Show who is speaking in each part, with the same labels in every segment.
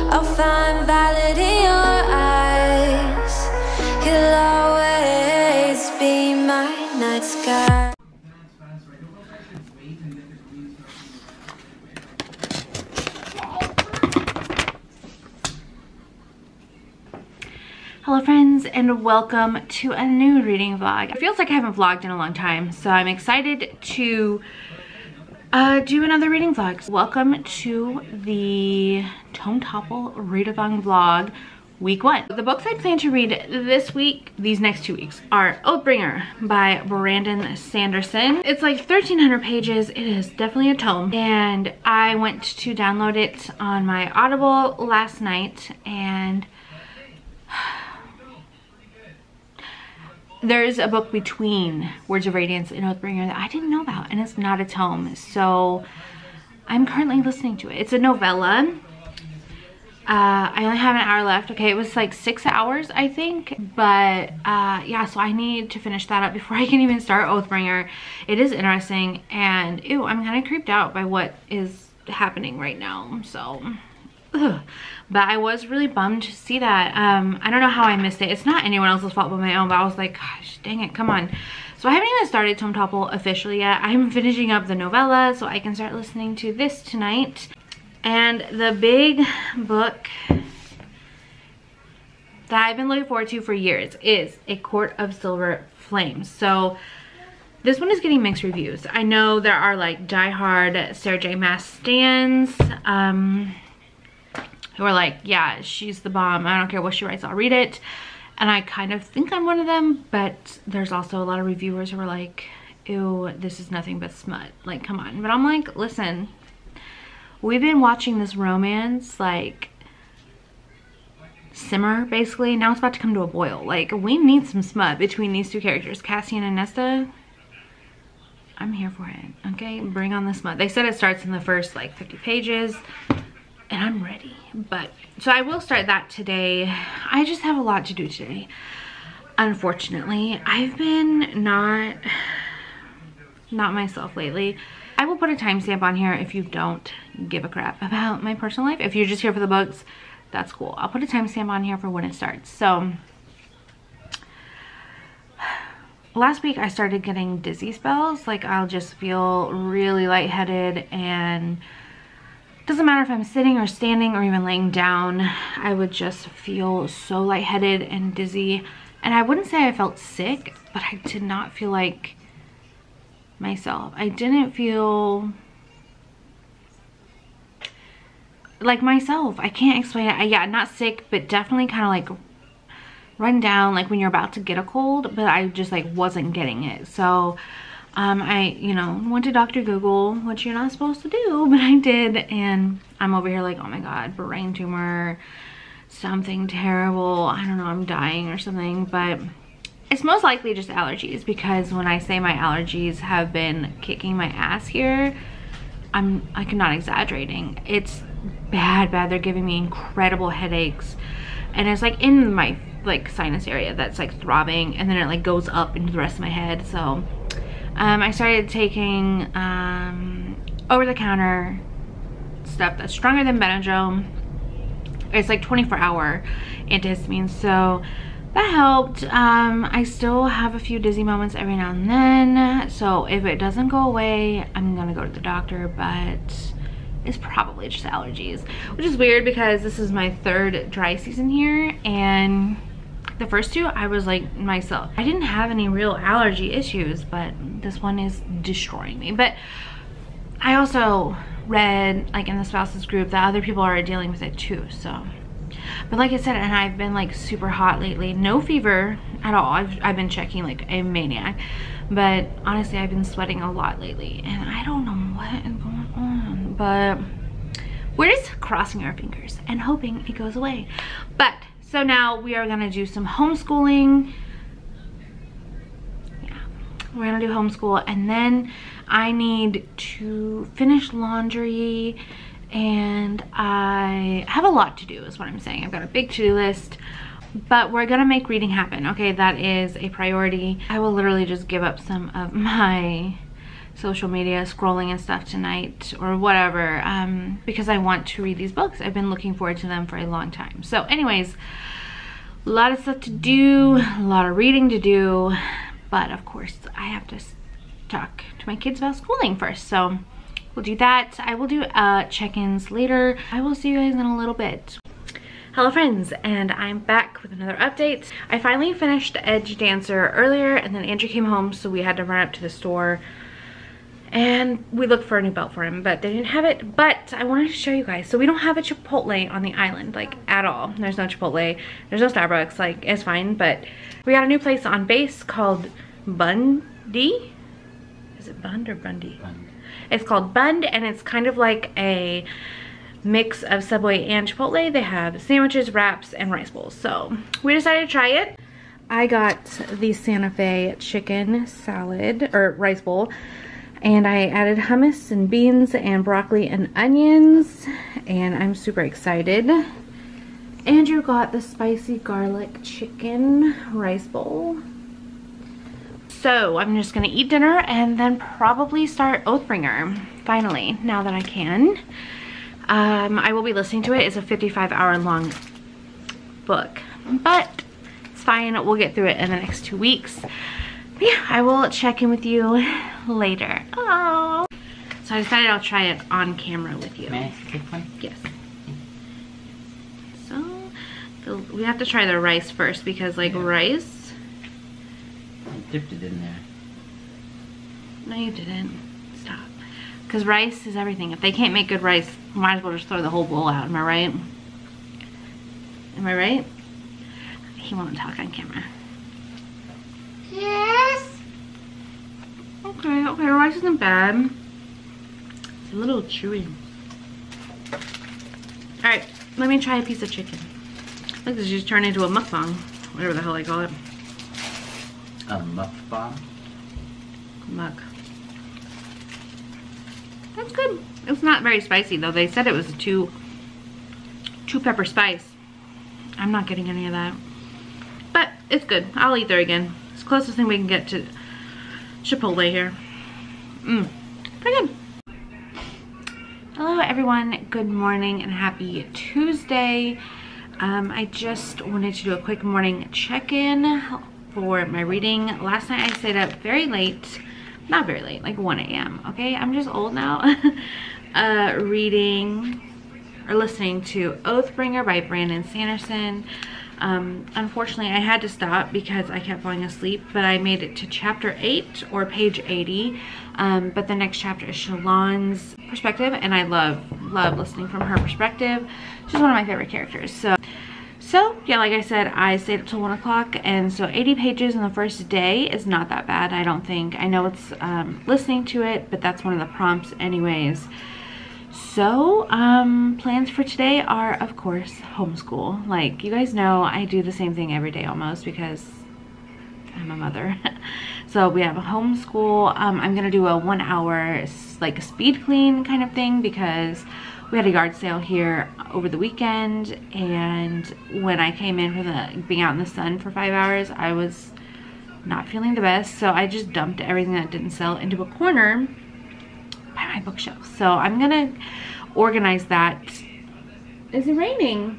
Speaker 1: I'll find valid in your eyes. You'll always be my night sky.
Speaker 2: Hello friends, and welcome to a new reading vlog. It feels like I haven't vlogged in a long time, so I'm excited to do another reading vlog. Welcome to the Tome Topple readathon vlog week 1. The books I plan to read this week, these next 2 weeks, are Oathbringer by Brandon Sanderson. It's like 1,300 pages. It is definitely a tome, and I went to download it on my Audible last night, and there's a book between Words of Radiance and Oathbringer that I didn't know about, and it's not a tome, so I'm currently listening to it. It's a novella. I only have an hour left. Okay, it was like 6 hours, I think, but yeah, so I need to finish that up before I can even start Oathbringer. It is interesting, and ew, I'm kind of creeped out by what is happening right now, so ugh. But I was really bummed to see that. I don't know how I missed it. It's not anyone else's fault but my own, but I was like, gosh, dang it, come on. So I haven't even started Tome Topple officially yet. I'm finishing up the novella so I can start listening to this tonight. And the big book that I've been looking forward to for years is A Court of Silver Flames. So this one is getting mixed reviews. I know there are like diehard Sarah J. Maas stans, who are like, yeah, she's the bomb. I don't care what she writes, I'll read it. And I kind of think I'm one of them, but there's also a lot of reviewers who are like, ew, this is nothing but smut. Like, come on. But I'm like, listen, we've been watching this romance, like, simmer, basically. Now it's about to come to a boil. Like, we need some smut between these two characters, Cassian and Nesta. I'm here for it, okay? Bring on the smut. They said it starts in the first, like, 50 pages. And I'm ready. But so I will start that today. I just have a lot to do today, unfortunately. I've been not myself lately. I will put a timestamp on here if you don't give a crap about my personal life. If you're just here for the books, that's cool. I'll put a timestamp on here for when it starts. So last week I started getting dizzy spells. Like, I'll just feel really lightheaded, and doesn't matter if I'm sitting or standing or even laying down, I would just feel so lightheaded and dizzy. And I wouldn't say I felt sick, but I did not feel like myself. I didn't feel like myself. I can't explain it. Yeah, not sick, but definitely kind of like run down, like when you're about to get a cold, but I just like wasn't getting it. So I, you know, went to Dr. Google, which you're not supposed to do, but I did, and I'm over here like, oh my god, brain tumor, something terrible, I don't know, I'm dying or something. But it's most likely just allergies, because when I say my allergies have been kicking my ass here, I'm not exaggerating. It's bad. They're giving me incredible headaches, and it's like in my like sinus area that's like throbbing, and then it like goes up into the rest of my head. So I started taking over-the-counter stuff that's stronger than Benadryl. It's like 24-hour antihistamine, so that helped. I still have a few dizzy moments every now and then, so if it doesn't go away, I'm gonna go to the doctor, but it's probably just allergies, which is weird because this is my 3rd dry season here, and the first 2 I was like myself. I didn't have any real allergy issues, but this one is destroying me. But I also read like in the spouses group that other people are dealing with it too. So, but like I said, and I've been like super hot lately. No fever at all. I've been checking like a maniac, but honestly I've been sweating a lot lately, and I don't know what is going on, but we're just crossing our fingers and hoping it goes away. But so now we are gonna do some homeschooling. Yeah, we're gonna do homeschool, and then I need to finish laundry, and I have a lot to do is what I'm saying. I've got a big to-do list, but we're gonna make reading happen, okay? That is a priority. I will literally just give up some of my social media scrolling and stuff tonight or whatever, because I want to read these books. I've been looking forward to them for a long time. So anyways, a lot of stuff to do, a lot of reading to do, but of course I have to talk to my kids about schooling first. So we'll do that. I will do check-ins later. I will see you guys in a little bit. Hello friends, and I'm back with another update. I finally finished Edge Dancer earlier, and then Andrew came home, so we had to run up to the store and we looked for a new belt for him, but they didn't have it. But I wanted to show you guys. So we don't have a Chipotle on the island, like at all. There's no Chipotle, there's no Starbucks, like it's fine, but we got a new place on base called Bundy. Is it Bund or Bundy? Bund. It's called Bund, and it's kind of like a mix of Subway and Chipotle. They have sandwiches, wraps, and rice bowls. So we decided to try it. I got the Santa Fe chicken salad, or rice bowl, and I added hummus and beans and broccoli and onions, and I'm super excited. Andrew got the spicy garlic chicken rice bowl. So I'm just gonna eat dinner and then probably start Oathbringer, finally, now that I can. I will be listening to it. It's a 55-hour long book, but it's fine. We'll get through it in the next 2 weeks. But yeah, I will check in with you later. Oh, so I decided I'll try it on camera with you.
Speaker 3: May I take one?
Speaker 2: Yes. So we have to try the rice first, because like rice.
Speaker 3: I dipped it in there.
Speaker 2: No, you didn't. Stop. Because rice is everything. If they can't make good rice, might as well just throw the whole bowl out. Am I right? Am I right? He won't talk on camera.
Speaker 1: Yes.
Speaker 2: Okay, the rice isn't bad. It's a little chewy. Alright, let me try a piece of chicken. Look, this just turned into a mukbang. Whatever the hell I call it.
Speaker 3: A mukbang?
Speaker 2: Muk. That's good. It's not very spicy though. They said it was a two pepper spice. I'm not getting any of that. But it's good. I'll eat there again. It's the closest thing we can get to Chipotle here. Pretty good. Hello everyone. Good morning and happy Tuesday. I just wanted to do a quick morning check-in for my reading. Last night I stayed up very late. Not very late, like 1 a.m. Okay, I'm just old now. Reading or listening to Oathbringer by Brandon Sanderson. Unfortunately, I had to stop because I kept falling asleep, but I made it to chapter 8 or page 80. But the next chapter is Shalon's perspective, and I love listening from her perspective. She's one of my favorite characters. So yeah, like I said, I stayed up till 1 o'clock, and so 80 pages in the first day is not that bad, I don't think. I know it's listening to it, but that's one of the prompts anyways. So plans for today are, of course, homeschool. Like, you guys know I do the same thing every day almost because I'm a mother. So we have a homeschool. I'm gonna do a 1 hour like a speed clean kind of thing, because we had a yard sale here over the weekend, and when I came in for being out in the sun for 5 hours, I was not feeling the best. So I just dumped everything that didn't sell into a corner by my bookshelf. So I'm gonna organize that. Is it raining?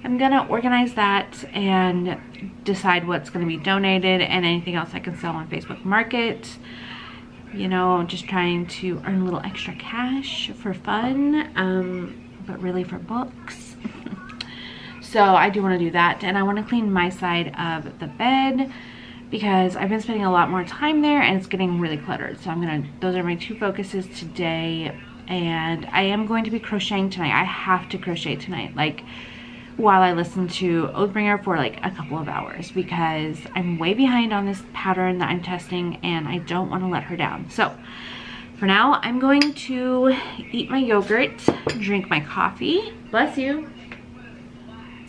Speaker 2: I'm gonna organize that and decide what's gonna be donated and anything else I can sell on Facebook Market. You know, just trying to earn a little extra cash for fun, but really for books. So I do want to do that, and I want to clean my side of the bed because I've been spending a lot more time there and it's getting really cluttered. So those are my 2 focuses today, and I am going to be crocheting tonight. I have to crochet tonight, like while I listen to Oathbringer for like a couple of hours, because I'm way behind on this pattern that I'm testing and I don't want to let her down. So for now, I'm going to eat my yogurt, drink my coffee. Bless you.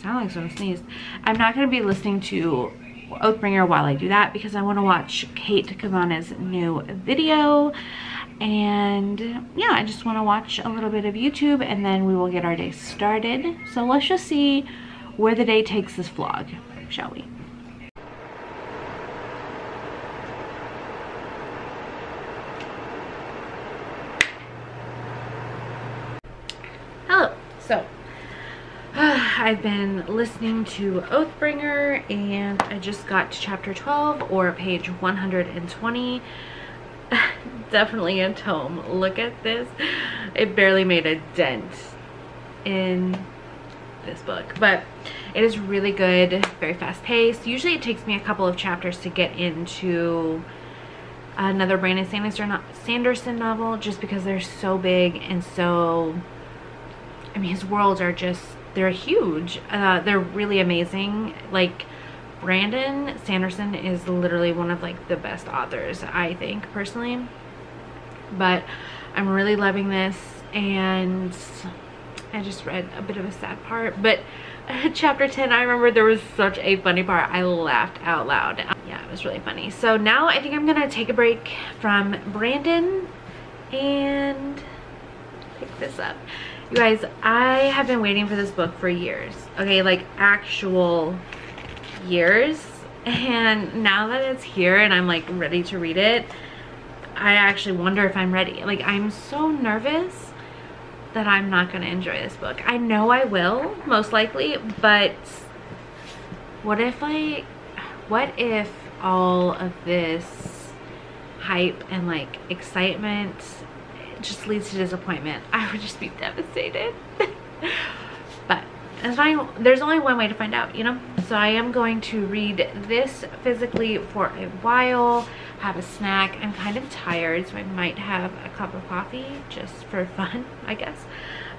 Speaker 2: Sound like someone sneezed. I'm not going to be listening to Oathbringer while I do that because I want to watch Kate Cabana's new video. And yeah, I just want to watch a little bit of YouTube, and then we will get our day started. So let's just see where the day takes this vlog, shall we? Hello. So, I've been listening to Oathbringer and I just got to chapter 12 or page 120. Definitely a tome. Look at this. It barely made a dent in this book, but it is really good, very fast paced. Usually it takes me a couple of chapters to get into another Brandon Sanderson novel just because they're so big and so, I mean, his worlds are just, they're huge. They're really amazing. Like, Brandon Sanderson is literally one of like the best authors, I think, personally. But I'm really loving this, and I just read a bit of a sad part, but chapter 10, I remember there was such a funny part. I laughed out loud. Yeah, it was really funny. So now I think I'm gonna take a break from Brandon and pick this up. You guys, I have been waiting for this book for years. Okay, like actual years. And now that it's here and I'm like ready to read it, I actually wonder if I'm ready. Like, I'm so nervous that I'm not going to enjoy this book. I know I will, most likely, but what if all of this hype and like excitement just leads to disappointment? I would just be devastated. But that's fine. There's only one way to find out, you know? So I am going to read this physically for a while, have a snack. I'm kind of tired, so I might have a cup of coffee just for fun, I guess.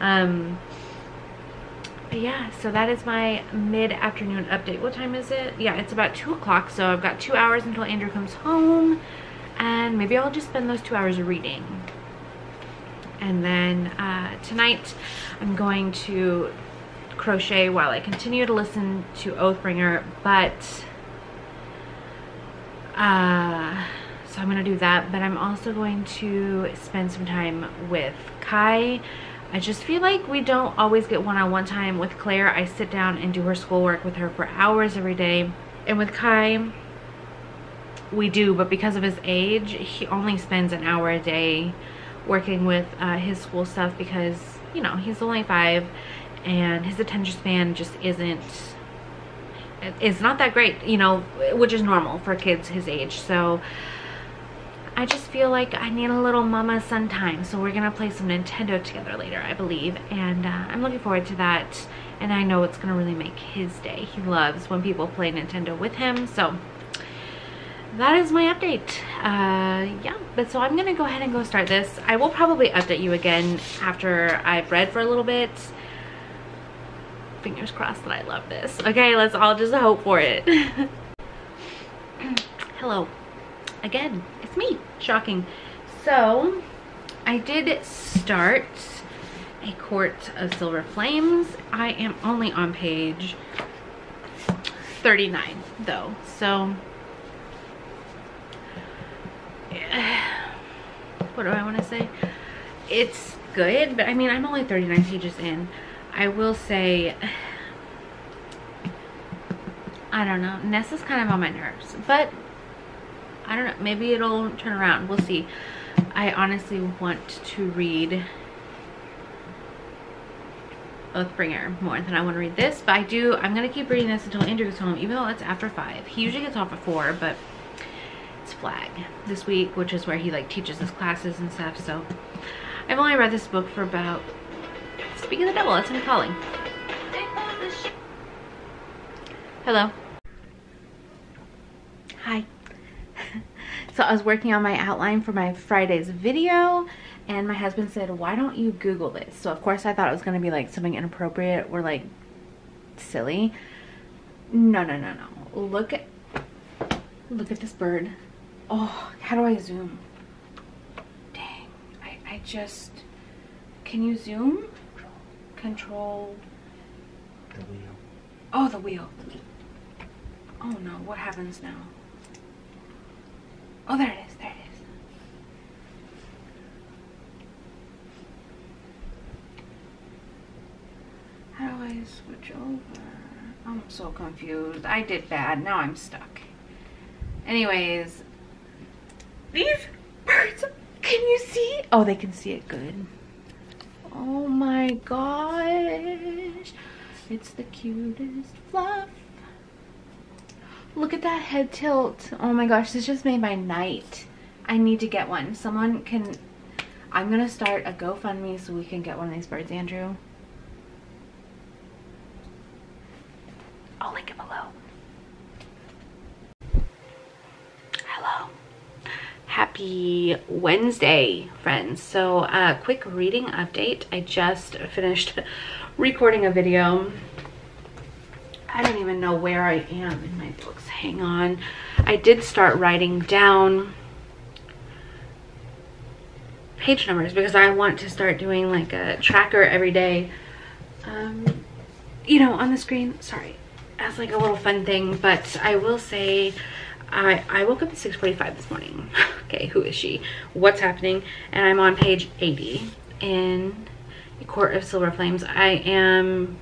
Speaker 2: But yeah, so that is my mid-afternoon update. What time is it? Yeah, it's about 2 o'clock, so I've got 2 hours until Andrew comes home, and maybe I'll just spend those 2 hours reading. And then tonight I'm going to crochet while I continue to listen to Oathbringer, but so I'm gonna do that, but I'm also going to spend some time with Kai. I just feel like we don't always get one-on-one time with Claire. I sit down and do her schoolwork with her for hours every day, and with Kai we do, but because of his age he only spends an hour a day working with his school stuff, because, you know, he's only 5 and his attention span just it's not that great, you know, which is normal for kids his age. So I just feel like I need a little mama son time, so we're gonna play some Nintendo together later, I believe, and I'm looking forward to that, and I know it's gonna really make his day. He loves when people play Nintendo with him. So that is my update. Yeah, but so I'm gonna go ahead and go start this. I will probably update you again after I've read for a little bit. Fingers crossed that I love this. Okay, let's all just hope for it. Hello again, it's me. Shocking. So I did start A Court of Silver Flames. I am only on page 39 though, so what do I want to say? It's good, but I mean, I'm only 39 pages in. I will say, I don't know, Ness is kind of on my nerves, but I don't know, maybe it'll turn around. We'll see. I honestly want to read Oathbringer more than I want to read this, but I'm going to keep reading this until Andrew gets home, even though it's after 5. He usually gets off at 4, but it's flag this week, which is where he like teaches his classes and stuff. So I've only read this book for about, speaking of the devil, that's him calling. Hello. Hi. So I was working on my outline for my Friday's video, and my husband said, why don't you Google this? So of course I thought it was going to be like something inappropriate or like silly. No. Look at this bird. Oh, how do I zoom? Dang, I just, can you zoom? Control.
Speaker 3: The wheel.
Speaker 2: Oh, the wheel. Oh no, what happens now? Oh, there it is, there it is. How do I switch over? I'm so confused. I did bad, now I'm stuck. Anyways, these birds, can you see? Oh, they can see it good. Oh my gosh. It's the cutest fluff. Look at that head tilt. Oh my gosh, this just made my night. I need to get one. Someone can... I'm gonna start a GoFundMe so we can get one of these birds, Andrew. I'll link it below. Hello. Happy Wednesday, friends. So quick reading update. I just finished recording a video. I don't even know where I am in my books. Hang on. I did start writing down page numbers because I want to start doing like a tracker every day, you know, on the screen. Sorry, as like a little fun thing. But I will say I woke up at 6:45 this morning. Okay, who is she? What's happening? And I'm on page 80 in A Court of Silver Flames. I am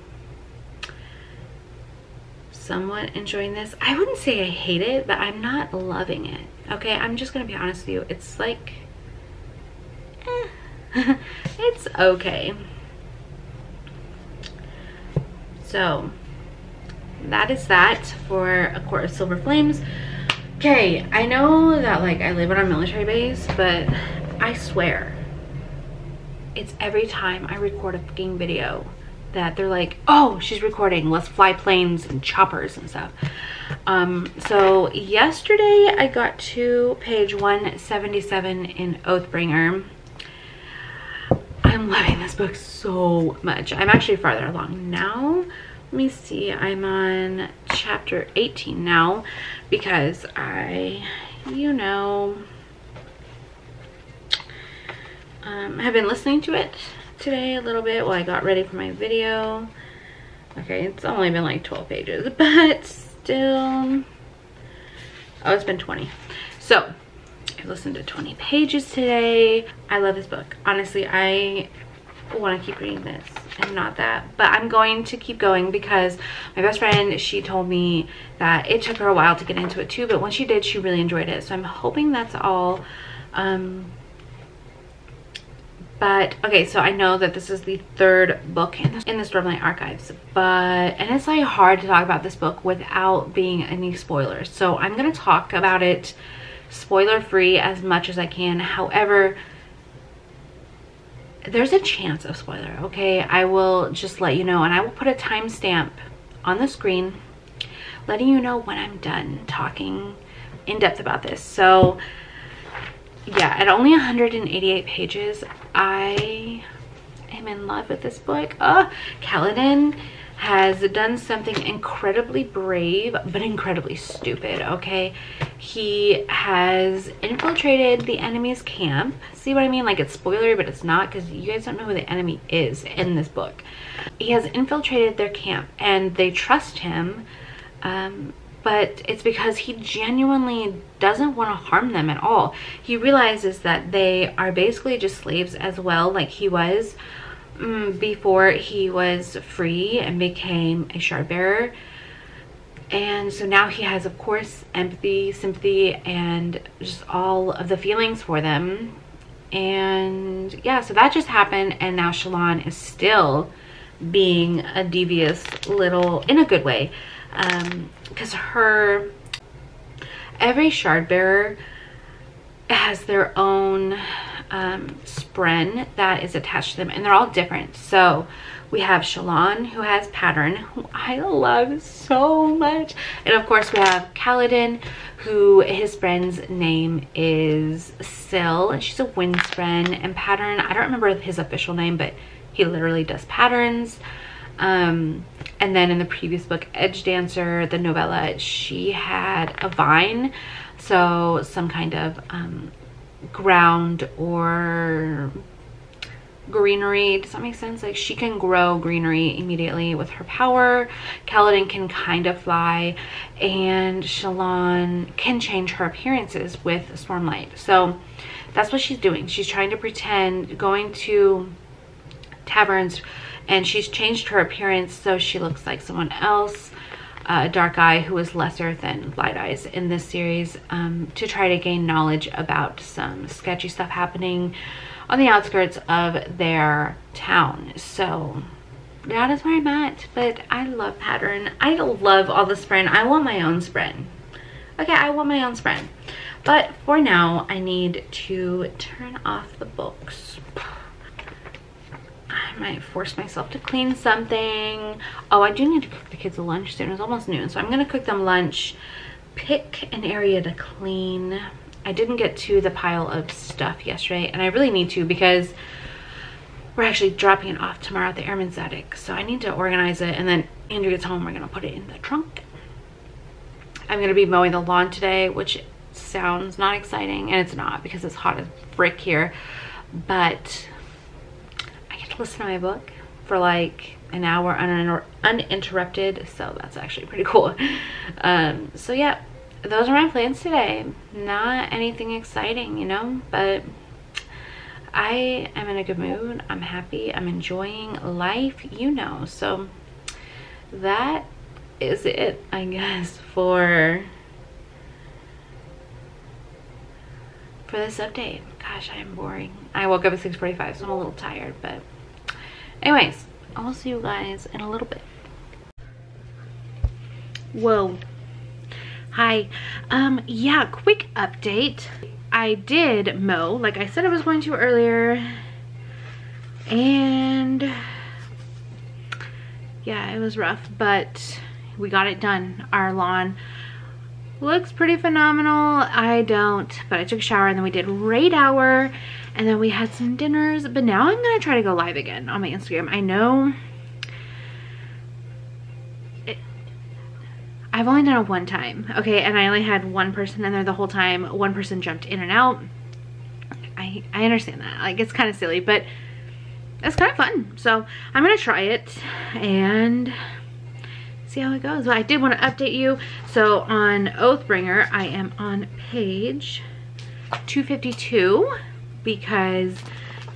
Speaker 2: somewhat enjoying this. I wouldn't say I hate it, but I'm not loving it. Okay, I'm just gonna be honest with you. It's like it's okay. So that is that for A Court of Silver Flames. Okay, I know that like I live on a military base, but I swear it's every time I record a fucking video that they're like, oh, she's recording, let's fly planes and choppers and stuff. So yesterday I got to page 177 in Oathbringer. I'm loving this book so much. I'm actually farther along now. Let me see, I'm on chapter 18 now because I, you know, have been listening to it today a little bit while I got ready for my video. Okay, it's only been like 12 pages, but still, oh, it's been 20. So I listened to 20 pages today. I love this book. Honestly, I want to keep reading this and not that, but I'm going to keep going because my best friend, she told me that it took her a while to get into it too, but when she did, she really enjoyed it. So I'm hoping that's all. But okay, so I know that this is the third book in the Stormlight Archives, and it's like hard to talk about this book without being any spoilers. So I'm gonna talk about it spoiler free as much as I can. However, there's a chance of spoiler, okay? I will just let you know, and I will put a timestamp on the screen letting you know when I'm done talking in depth about this. So yeah, at only 188 pages, I am in love with this book. Kaladin has done something incredibly brave but incredibly stupid, okay? He has infiltrated the enemy's camp. See what I mean? Like, it's spoilery, but it's not, because you guys don't know who the enemy is in this book. He has infiltrated their camp and they trust him, but it's because he genuinely doesn't want to harm them at all. He realizes that they are basically just slaves as well, like he was before he was free and became a shard bearer. And so now he has, of course, empathy, sympathy, and just all of the feelings for them. And yeah, so that just happened, and now Shalon is still being a devious little, in a good way, because every shard bearer has their own spren that is attached to them, and they're all different. So we have Shalon, who has Pattern, who I love so much, and of course we have Kaladin, who his spren's name is Syl, and she's a wind spren. And Pattern, I don't remember his official name, but he literally does patterns. And then in the previous book, Edge Dancer, the novella, she had a vine, so some kind of ground or greenery. Does that make sense? Like, she can grow greenery immediately with her power. Kaladin can kind of fly, and Shalon can change her appearances with Stormlight. So that's what she's doing. She's trying to pretend, going to taverns, and she's changed her appearance so she looks like someone else, a dark eye who is lesser than light eyes in this series, to try to gain knowledge about some sketchy stuff happening on the outskirts of their town. So that is where I'm at. But I love pattern. I love all the sprint. I want my own sprint. Okay, I want my own sprint. But for now, I need to turn off the books. I might force myself to clean something. Oh, I do need to cook the kids a lunch soon. It's almost noon, so I'm gonna cook them lunch, pick an area to clean. I didn't get to the pile of stuff yesterday, and I really need to because we're actually dropping it off tomorrow at the Airman's Attic. So I need to organize it, and then Andrew gets home, we're gonna put it in the trunk. I'm gonna be mowing the lawn today, which sounds not exciting, and it's not because it's hot as frick here, but I get to listen to my book for like an hour uninterrupted, so that's actually pretty cool. So yeah, those are my plans today. Not anything exciting, you know, but I am in a good mood. I'm happy. I'm enjoying life, you know. So that is it, I guess, for this update. Gosh, I am boring. I woke up at 6:45, so I'm a little tired, but anyways, I'll see you guys in a little bit. Whoa. Hi. Yeah, quick update. I did mow like I said I was going to earlier, and yeah, it was rough, but we got it done. Our lawn looks pretty phenomenal. But I took a shower, and then we did raid hour, and then we had some dinners. But now I'm gonna try to go live again on my Instagram. I know I've only done it one time, okay, and I only had one person in there the whole time. One person jumped in and out. I understand that, like, it's kind of silly, but it's kind of fun. So I'm gonna try it and see how it goes. But I did want to update you. So on Oathbringer, I am on page 252 because,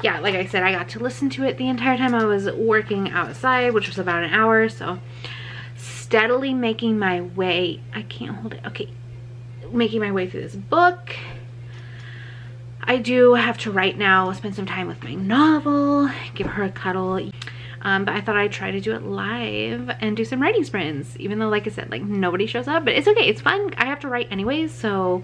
Speaker 2: yeah, like I said, I got to listen to it the entire time I was working outside, which was about an hour. So steadily making my way, I can't hold it, okay, making my way through this book. I do have to write now, spend some time with my novel, give her a cuddle. But I thought I'd try to do it live and do some writing sprints, even though, like I said, like, nobody shows up, but it's okay, it's fun. I have to write anyways, so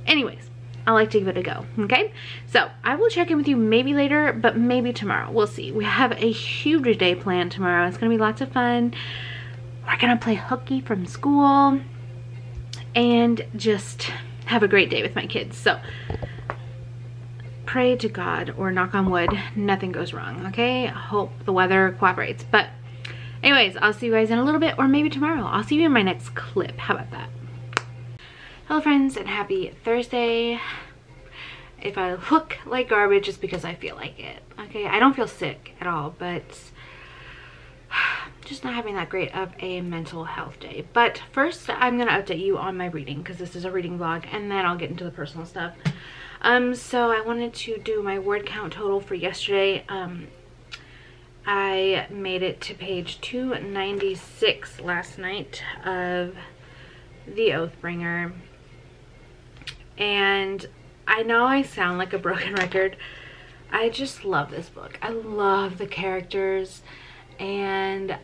Speaker 2: anyways, I like to give it a go, okay? So I will check in with you maybe later, but maybe tomorrow. We'll see. We have a huge day planned tomorrow. It's gonna be lots of fun. We're gonna play hooky from school and just have a great day with my kids. So pray to God, or knock on wood, nothing goes wrong, okay? I hope the weather cooperates. But anyways, I'll see you guys in a little bit, or maybe tomorrow. I'll see you in my next clip. How about that? Hello friends, and happy Thursday. If I look like garbage, it's because I feel like it, okay? I don't feel sick at all, but just not having that great of a mental health day. But first, I'm gonna update you on my reading, because this is a reading vlog, and then I'll get into the personal stuff. So I wanted to do my word count total for yesterday. I made it to page 296 last night of The Oathbringer. And I know I sound like a broken record. I just love this book. I love the characters, and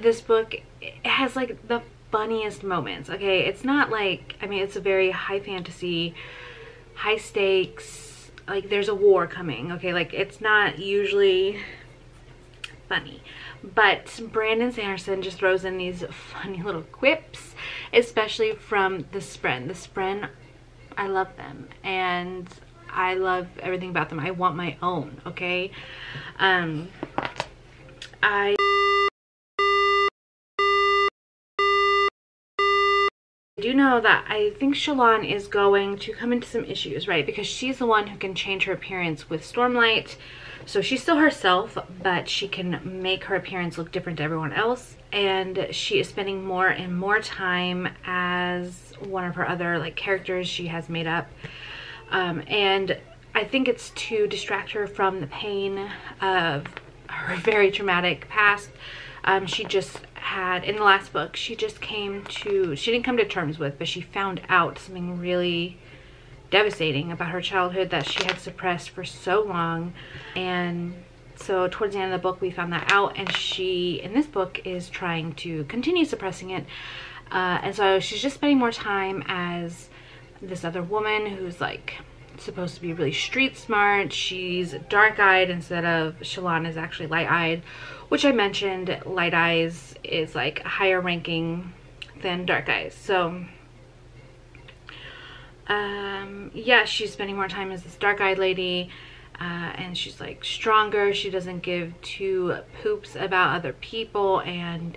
Speaker 2: this book, it has like the funniest moments, okay? It's not like, I mean, it's a very high fantasy, high stakes, like there's a war coming, okay? Like, it's not usually funny, but Brandon Sanderson just throws in these funny little quips, especially from the Spren. The Spren, I love them, and I love everything about them. I want my own, okay? I do know that I think Shalon is going to come into some issues, right? Because she's the one who can change her appearance with Stormlight. So she's still herself, but she can make her appearance look different to everyone else. And she is spending more and more time as one of her other like characters she has made up. And I think it's to distract her from the pain of her very traumatic past. She just had, in the last book, she just came to, she didn't come to terms with, but she found out something really devastating about her childhood that she had suppressed for so long. And so towards the end of the book we found that out, and she in this book is trying to continue suppressing it, and so she's just spending more time as this other woman who's like supposed to be really street smart. She's dark-eyed instead of Shalon is actually light-eyed, which I mentioned. Light eyes is like higher ranking than dark eyes. So yeah, she's spending more time as this dark-eyed lady, and she's like stronger. She doesn't give two poops about other people, and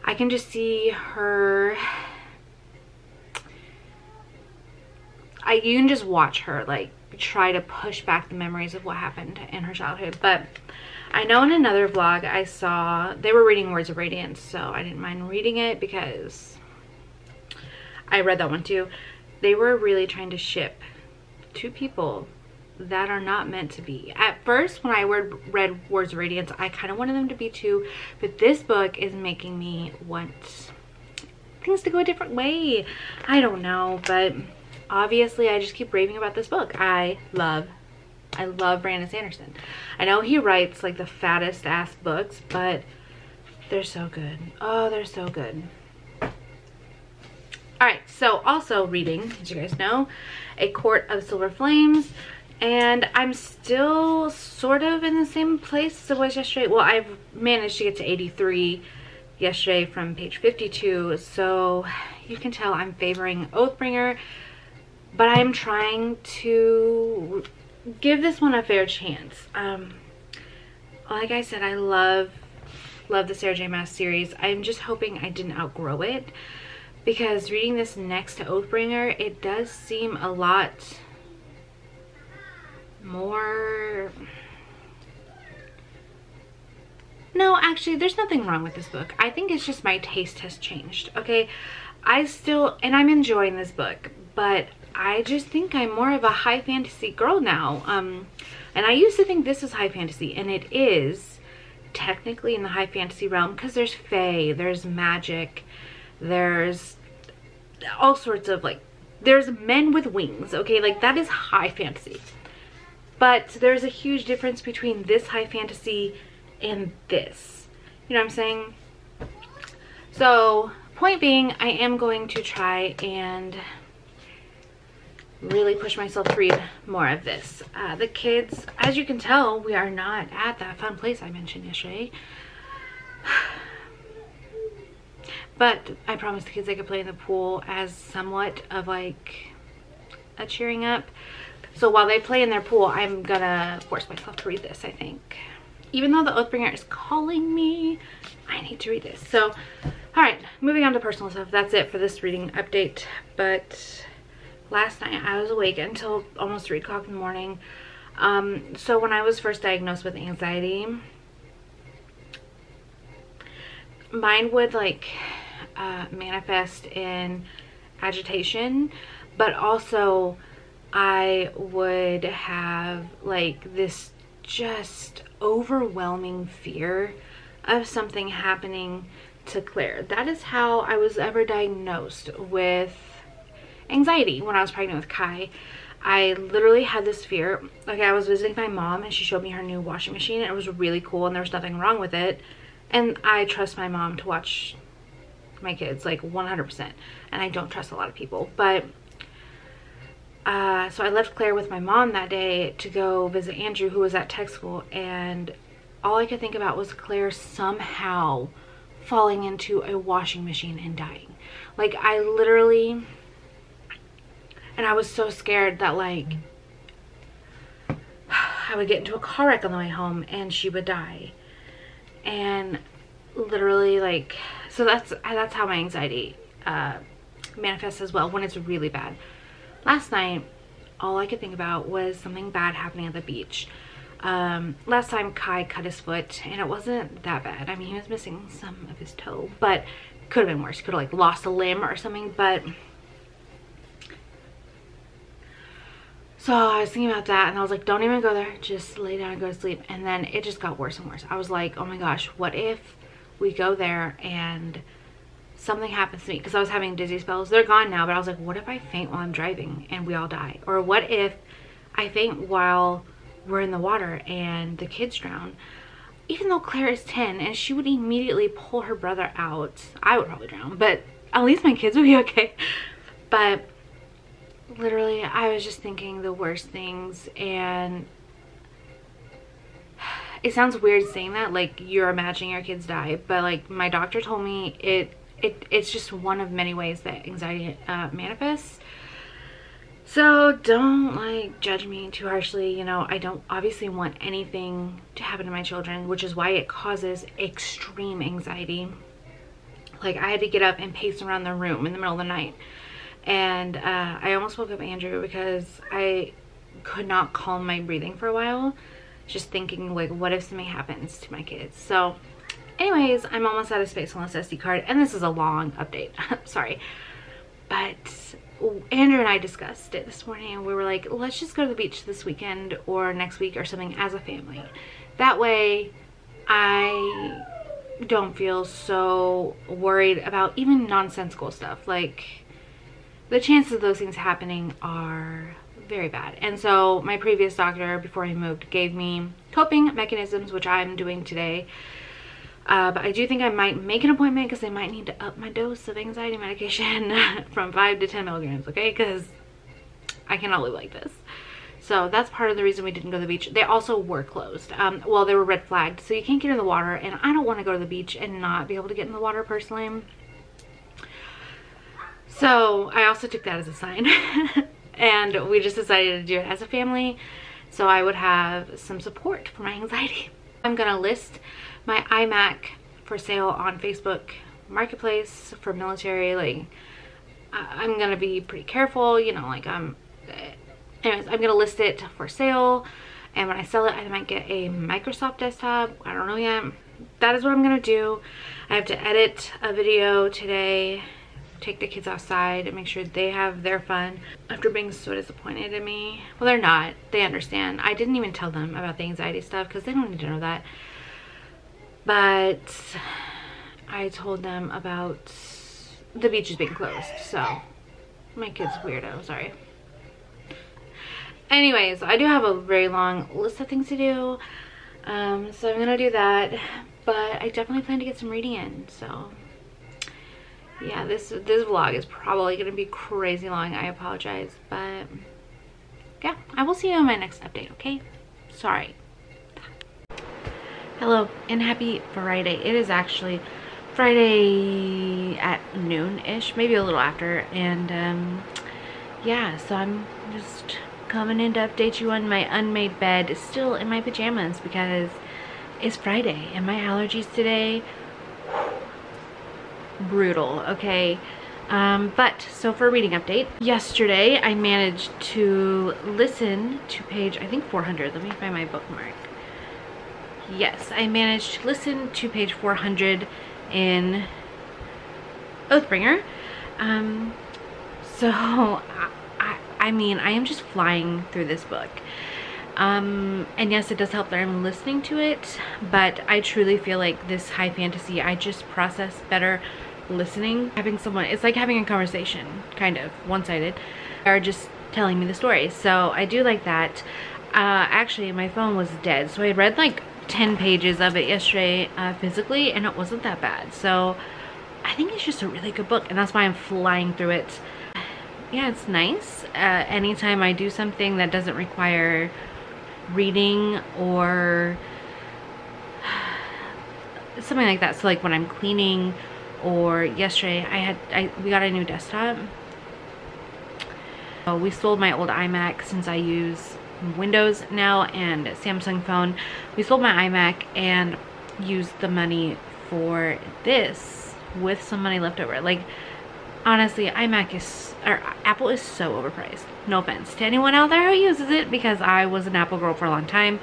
Speaker 2: I can just see her, you can just watch her like try to push back the memories of what happened in her childhood. But I know in another vlog I saw they were reading Words of Radiance, so I didn't mind reading it because I read that one too. They were really trying to ship two people that are not meant to be. At first when I read Words of Radiance, I kind of wanted them to be two, but this book is making me want things to go a different way. I don't know, but obviously I just keep raving about this book. I love Brandon Sanderson. I know he writes like the fattest ass books, but they're so good. Oh, they're so good. Alright, so also reading, as you guys know, A Court of Silver Flames, and I'm still sort of in the same place as I was yesterday. Well, I've managed to get to 83 yesterday from page 52, so you can tell I'm favoring Oathbringer, but I'm trying to give this one a fair chance. Like I said, I love the Sarah J Maas series. I'm just hoping I didn't outgrow it, because reading this next to Oathbringer, it does seem a lot more... No, actually, there's nothing wrong with this book. I think it's just my taste has changed, okay? And I'm enjoying this book, but I just think I'm more of a high fantasy girl now. And I used to think this is high fantasy, and it is technically in the high fantasy realm, because there's fae, there's magic, there's all sorts of like, there's men with wings, okay? Like that is high fantasy. But there's a huge difference between this high fantasy and this. You know what I'm saying? So, point being, I am going to try and really push myself to read more of this. The kids, as you can tell, we are not at that fun place I mentioned yesterday. But I promised the kids they could play in the pool as somewhat of like a cheering up. So while they play in their pool, I'm gonna force myself to read this, I think. Even though the Oathbringer is calling me, I need to read this. So, alright, moving on to personal stuff. That's it for this reading update. But last night I was awake until almost 3 o'clock in the morning. So when I was first diagnosed with anxiety, mine would like manifest in agitation, but also I would have like this just overwhelming fear of something happening to Claire. That is how I was ever diagnosed with anxiety when I was pregnant with Kai. I literally had this fear. Like, I was visiting my mom and she showed me her new washing machine, and it was really cool and there was nothing wrong with it. And I trust my mom to watch my kids like 100%, and I don't trust a lot of people. But so I left Claire with my mom that day to go visit Andrew, who was at tech school, and all I could think about was Claire somehow falling into a washing machine and dying. Like, I literally, and I was so scared that like I would get into a car wreck on the way home and she would die. And literally, like, so that's how my anxiety manifests as well, when it's really bad. Last night, all I could think about was something bad happening at the beach. Last time Kai cut his foot, and it wasn't that bad. I mean, he was missing some of his toe, but could have been worse. Could have like lost a limb or something. But so I was thinking about that, and I was like, don't even go there, just lay down and go to sleep. And then it just got worse and worse. I was like, oh my gosh, what if we go there and something happens to me, because I was having dizzy spells. They're gone now, but I was like, what if I faint while I'm driving and we all die? Or what if I faint while we're in the water and the kids drown? Even though Claire is 10 and she would immediately pull her brother out, I would probably drown, but at least my kids would be okay. But literally, I was just thinking the worst things, and it sounds weird saying that, like you're imagining your kids die, but like my doctor told me it's just one of many ways that anxiety manifests. So don't like judge me too harshly. You know, I don't obviously want anything to happen to my children, which is why it causes extreme anxiety. Like I had to get up and pace around the room in the middle of the night, and I almost woke up Andrew because I could not calm my breathing for a while, just thinking like, what if something happens to my kids? So anyways, I'm almost out of space on this SD card, and this is a long update. Sorry, but Andrew and I discussed it this morning, and we were like, let's just go to the beach this weekend or next week or something as a family. That way I don't feel so worried about even nonsensical stuff. Like the chances of those things happening are very bad. And so my previous doctor before he moved gave me coping mechanisms, which I'm doing today. But I do think I might make an appointment because they might need to up my dose of anxiety medication from 5 to 10 milligrams, okay? Because I cannot live like this. So that's part of the reason we didn't go to the beach. They also were closed. Well, they were red flagged, so you can't get in the water, and I don't want to go to the beach and not be able to get in the water personally. So I also took that as a sign. And we just decided to do it as a family, so I would have some support for my anxiety. I'm gonna list my iMac for sale on Facebook Marketplace for military. Like I'm gonna be pretty careful, you know, like anyways, I'm gonna list it for sale, and when I sell it I might get a Microsoft desktop. I don't know yet. That is what I'm gonna do. I have to edit a video today, take the kids outside and make sure they have their fun after being so disappointed in me. Well, they're not. They understand. I didn't even tell them about the anxiety stuff because they don't need to know that. But I told them about the beaches being closed. So my kid's weirdo, sorry. Anyways, I do have a very long list of things to do. So I'm gonna do that. But I definitely plan to get some reading in, so yeah, this vlog is probably gonna be crazy long. I apologize, but yeah, I will see you in my next update, okay? Sorry. Hello and happy Friday. It is actually Friday at noon-ish, maybe a little after, and yeah, so I'm just coming in to update you on my unmade bed, still in my pajamas because it's Friday, and my allergies today, brutal, okay? But so for a reading update, yesterday I managed to listen to page, I think 400. Let me find my bookmark. Yes, I managed to listen to page 400 in Oathbringer. So I mean, I am just flying through this book. And yes, it does help that I'm listening to it, but I truly feel like this high fantasy, I just process better listening. Having someone, it's like having a conversation, kind of one-sided, or just telling me the story. So I do like that. Actually my phone was dead, so I read like 10 pages of it yesterday physically, and it wasn't that bad. So I think it's just a really good book, and that's why I'm flying through it. Yeah, it's nice. Anytime I do something that doesn't require reading or something like that, so like when I'm cleaning, or yesterday we got a new desktop. We sold my old iMac since I use Windows now and Samsung phone. We sold my iMac and used the money for this with some money left over. Like honestly, Apple is so overpriced. No offense to anyone out there who uses it, because I was an Apple girl for a long time,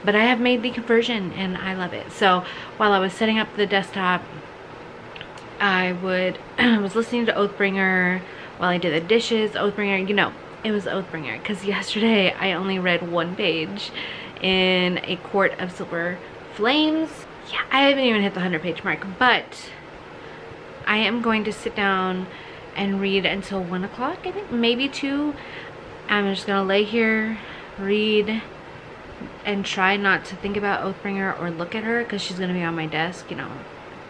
Speaker 2: but I have made the conversion and I love it. So while I was setting up the desktop, I was listening to Oathbringer while I did the dishes. Oathbringer, you know, it was Oathbringer, because yesterday I only read one page in A Court of Silver Flames. Yeah, I haven't even hit the 100-page mark, but I am going to sit down and read until 1 o'clock, I think, maybe 2. I'm just gonna lay here, read, and try not to think about Oathbringer or look at her, because she's gonna be on my desk, you know,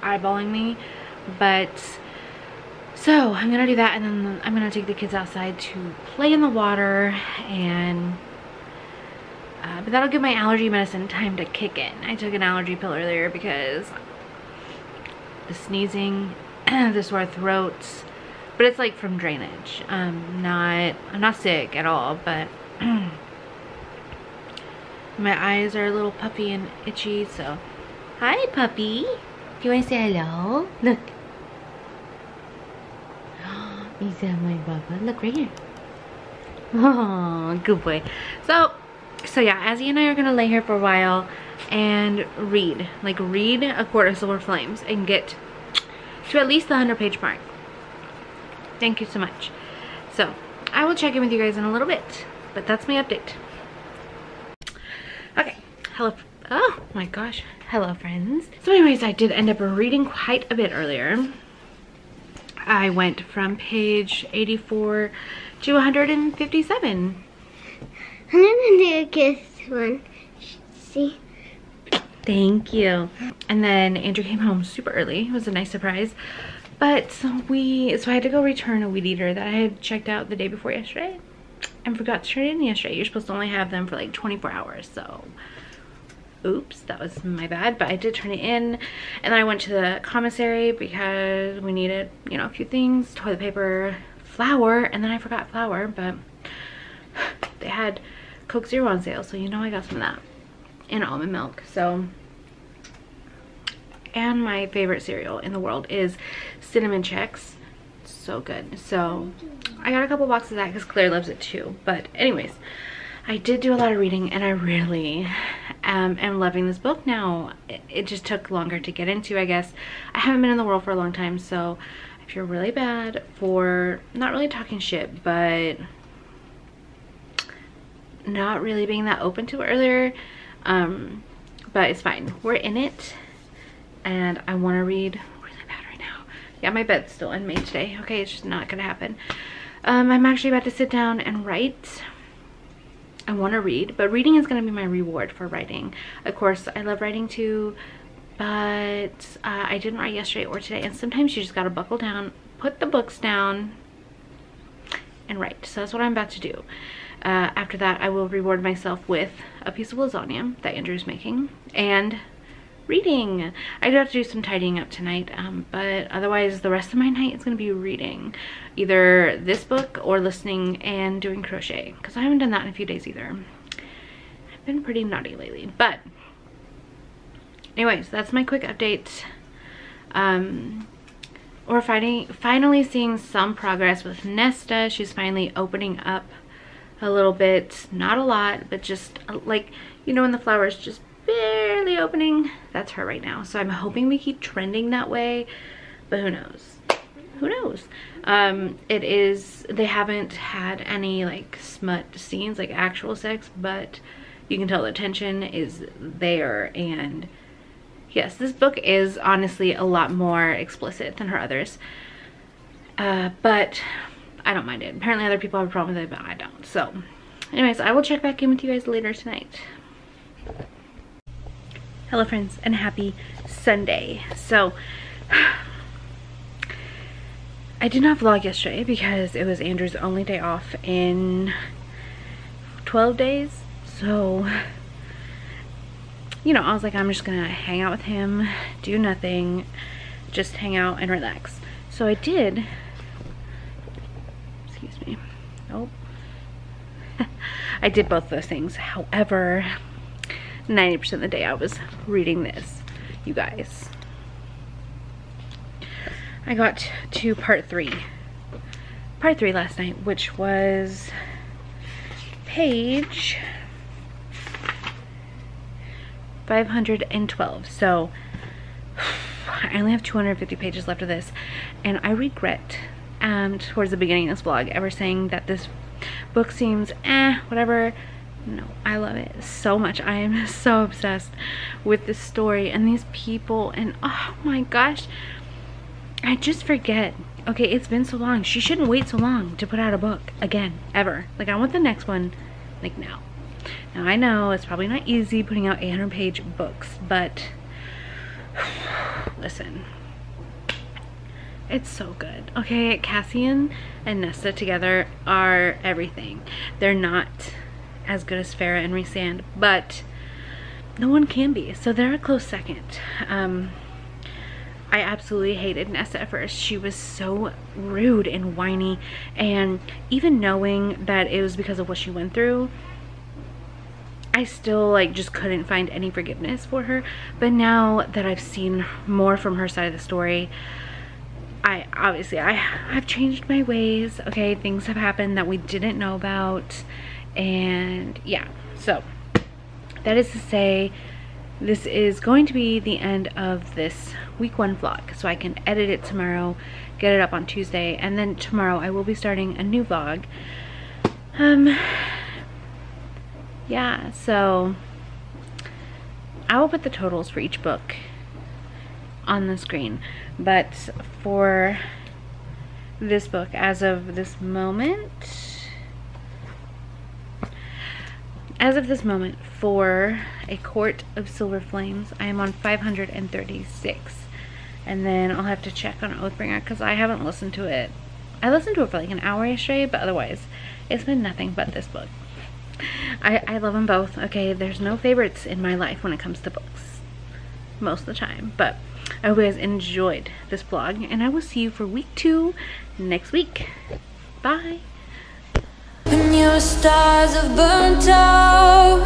Speaker 2: eyeballing me. But so I'm gonna do that, and then I'm gonna take the kids outside to play in the water, and but that'll give my allergy medicine time to kick in. I took an allergy pill earlier because the sneezing, the sore throat, but it's like from drainage. I'm not sick at all, but my eyes are a little puffy and itchy. So hi, puppy. Do you want to say hello? Look. Is that my baba? Look right here. Oh, good boy. So yeah, Azzy and I are gonna lay here for a while and read A Court of Silver Flames and get to at least the 100-page mark. Thank you so much. So I will check in with you guys in a little bit, but that's my update. Okay, hello. Oh my gosh, hello friends. So anyways, I did end up reading quite a bit earlier. I went from page 84 to 157.
Speaker 4: I'm gonna do a kiss one. See?
Speaker 2: Thank you. And then Andrew came home super early. It was a nice surprise. But so I had to go return a weed eater that I had checked out the day before yesterday and forgot to turn it in yesterday. You're supposed to only have them for like 24 hours. So oops, that was my bad, but I did turn it in. And then I went to the commissary because we needed, you know, a few things, toilet paper, flour, and then I forgot flour, but they had Coke Zero on sale, so you know I got some of that, and almond milk. So, and my favorite cereal in the world is Cinnamon Chex. So good. So I got a couple boxes of that because Claire loves it too. But anyways, I did do a lot of reading, and I really am loving this book now. It just took longer to get into, I guess. I haven't been in the world for a long time, so I feel really bad for not really talking shit, but not really being that open to it earlier. But it's fine. We're in it, and I want to read really bad right now. Yeah, my bed's still unmade today. Okay, it's just not gonna happen. I'm actually about to sit down and write. I want to read, but reading is going to be my reward for writing. Of course, I love writing too, but I didn't write yesterday or today, and sometimes you just got to buckle down, put the books down, and write. So that's what I'm about to do. After that, I will reward myself with a piece of lasagna that Andrew's making and reading. I do have to do some tidying up tonight, but otherwise the rest of my night is going to be reading either this book or listening and doing crochet, because I haven't done that in a few days either. I've been pretty naughty lately. But anyways, that's my quick update. We're finally seeing some progress with Nesta. She's finally opening up a little bit, not a lot, but just like, you know, when the flowers just barely opening, that's her right now. So I'm hoping we keep trending that way, but who knows? Who knows? They haven't had any like smut scenes, like actual sex, but you can tell the tension is there. And yes, this book is honestly a lot more explicit than her others, but I don't mind it. Apparently other people have a problem with it, but I don't. So anyways, I will check back in with you guys later tonight. Hello friends, and happy Sunday. So I did not vlog yesterday because it was Andrew's only day off in 12 days. So, you know, I was like, I'm just gonna hang out with him, do nothing, just hang out and relax. So I did, excuse me, oh, I did both those things. However, 90% of the day I was reading this, you guys. I got to part three last night, which was page 512. So I only have 250 pages left of this, and I regret towards the beginning of this vlog ever saying that this book seems whatever. No, I love it so much. I am so obsessed with this story and these people, and oh my gosh, I just forget. Okay, it's been so long. She shouldn't wait so long to put out a book again, ever. Like, I want the next one, like, now. Now, I know it's probably not easy putting out 800-page books, but listen, it's so good. Okay, Cassian and Nesta together are everything. They're not as good as Farrah and Rhysand, but no one can be, so they're a close second. I absolutely hated Nesta at first. She was so rude and whiny, and even knowing that it was because of what she went through, I still like just couldn't find any forgiveness for her. But now that I've seen more from her side of the story, I've changed my ways. Okay, things have happened that we didn't know about, and yeah, so that is to say, this is going to be the end of this week 1 vlog, so I can edit it tomorrow, get it up on Tuesday, and then tomorrow I will be starting a new vlog. Yeah, so I will put the totals for each book on the screen, but for this book, as of this moment, for A Court of Silver Flames, I am on 536, and then I'll have to check on Oathbringer because I haven't listened to it. I listened to it for like an hour yesterday, but otherwise it's been nothing but this book. I love them both. Okay, there's no favorites in my life when it comes to books most of the time, but I hope you guys enjoyed this vlog, and I will see you for week 2 next week. Bye.
Speaker 1: When your stars have burnt out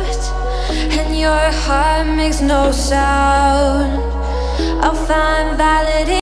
Speaker 1: and your heart makes no sound, I'll find validity.